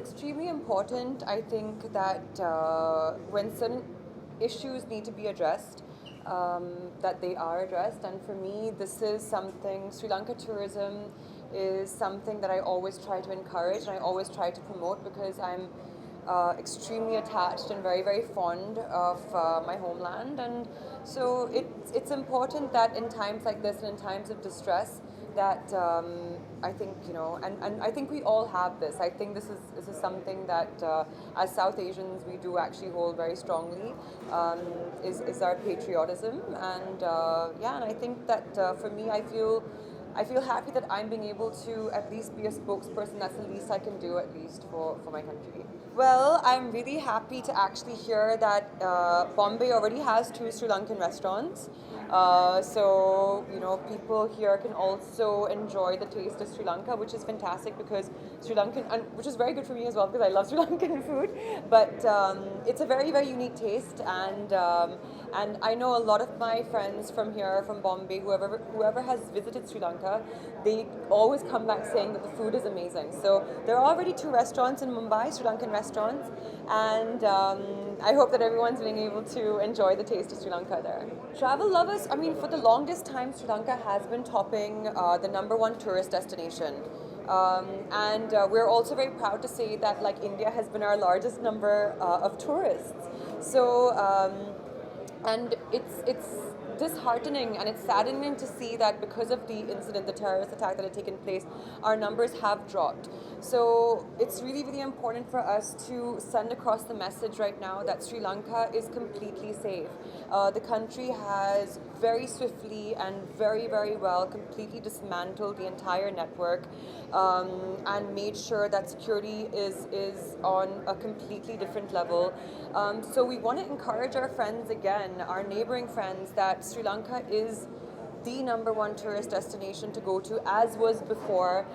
extremely important, I think, that when certain issues need to be addressed, that they are addressed. And for me, this is something, Sri Lanka tourism is something that I always try to encourage and I always try to promote because I'm extremely attached and very, very fond of my homeland. And so it's important that in times like this and in times of distress, that I think, and I think we all have this. I think this is something that as South Asians we do actually hold very strongly, is our patriotism. And yeah, and I think that for me, I feel happy that I'm being able to at least be a spokesperson. That's the least I can do, at least for my country. Well, I'm really happy to actually hear that Bombay already has 2 Sri Lankan restaurants. So, people here can also enjoy the taste of Sri Lanka, which is fantastic because Sri Lankan, and which is very good for me as well because I love Sri Lankan food. But it's a very, very unique taste, and I know a lot of my friends from here, from Bombay, whoever has visited Sri Lanka, they always come back saying that the food is amazing. So there are already 2 restaurants in Mumbai, Sri Lankan restaurants, and I hope that everyone's being able to enjoy the taste of Sri Lanka there. Travel lovers, I mean, for the longest time, Sri Lanka has been topping the #1 tourist destination. And we're also very proud to say that, like, India has been our largest number of tourists. So, and it's disheartening and it's saddening to see that because of the incident, the terrorist attack that had taken place, our numbers have dropped. So it's really, really important for us to send across the message right now that Sri Lanka is completely safe. The country has very swiftly and very, very well completely dismantled the entire network, and made sure that security is on a completely different level. So we want to encourage our friends again, our neighboring friends, that Sri Lanka is the #1 tourist destination to go to, as was before.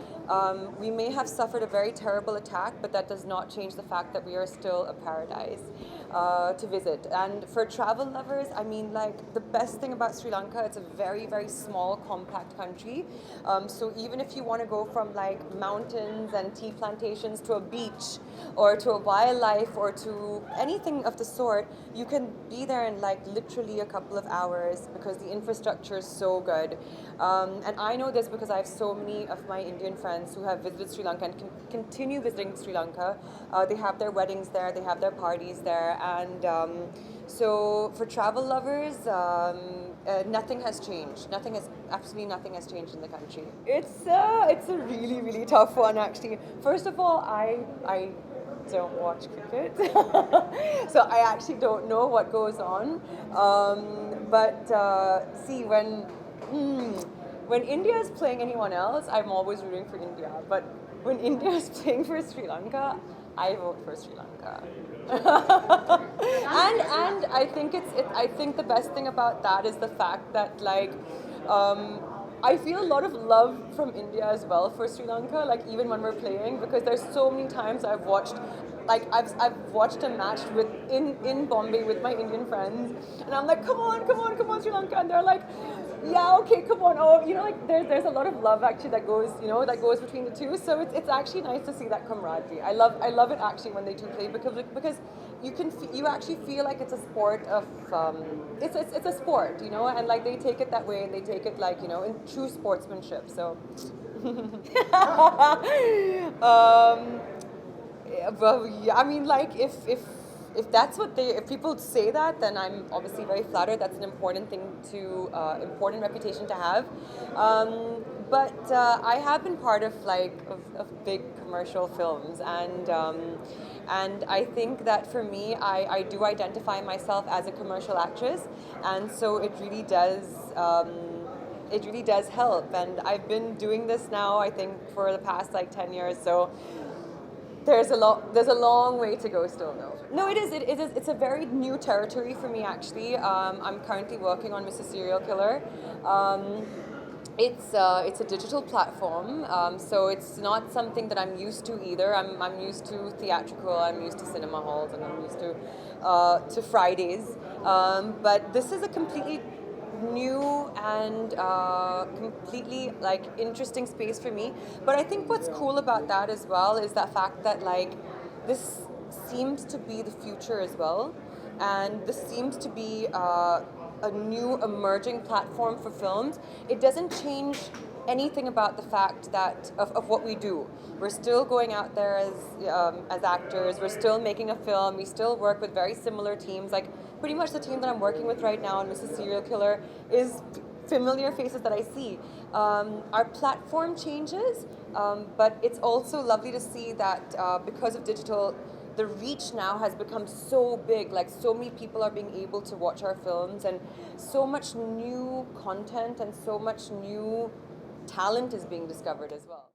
We may have suffered a very terrible attack, but that does not change the fact that we are still a paradise to visit. And for travel lovers, I mean, like, the best thing about Sri Lanka, it's a very, very small, compact country. So even if you want to go from, like, mountains and tea plantations to a beach or to a wildlife or to anything of the sort, you can be there in, like, literally a couple of hours because the infrastructure is so good. And I know this because I have so many of my Indian friends who have visited Sri Lanka and continue visiting Sri Lanka. They have their weddings there, they have their parties there, and so for travel lovers, nothing has changed. Absolutely nothing has changed in the country. It's a really, really tough one, actually. First of all, I don't watch cricket, so I actually don't know what goes on. But see, when India is playing anyone else, I'm always rooting for India. But when India is playing for Sri Lanka, I vote for Sri Lanka. And I think the best thing about that is the fact that, like, I feel a lot of love from India as well for Sri Lanka, like, even when we're playing, because there's so many times I've watched a match in Bombay with my Indian friends, and I'm like, come on, Sri Lanka, and they're like, yeah, okay, come on. Oh, like, there's a lot of love actually that goes between the two. So it's actually nice to see that camaraderie. I love it actually when they do play because you actually feel like it's a sport of it's a sport, and, like, they take it that way and they take it, like, in true sportsmanship. So. Well, yeah, I mean, like, if that's if people say that, then I'm obviously very flattered. That's an important important reputation to have. But I have been part of, like, of big commercial films, and I think that for me, I do identify myself as a commercial actress, and so it really does. It really does help, and I've been doing this now, I think, for the past, like, 10 years. So there's a long way to go still, though. No, it is. It's a very new territory for me, actually. I'm currently working on Mrs. Serial Killer. It's a digital platform, so it's not something that I'm used to either. I'm used to theatrical. I'm used to cinema halls, and I'm used to Fridays. But this is a completely new and completely, like, interesting space for me. But I think what's cool about that as well is the fact that, like, this seems to be the future as well, and this seems to be a new emerging platform for films. It doesn't change anything about the fact that of what we do. We're still going out there as actors. We're still making a film. We still work with very similar teams. Like pretty much the team that I'm working with right now on Mrs. Serial Killer is familiar faces that I see. Our platform changes, but it's also lovely to see that because of digital, the reach now has become so big. Like so many people are being able to watch our films, and so much new content and so much new talent is being discovered as well.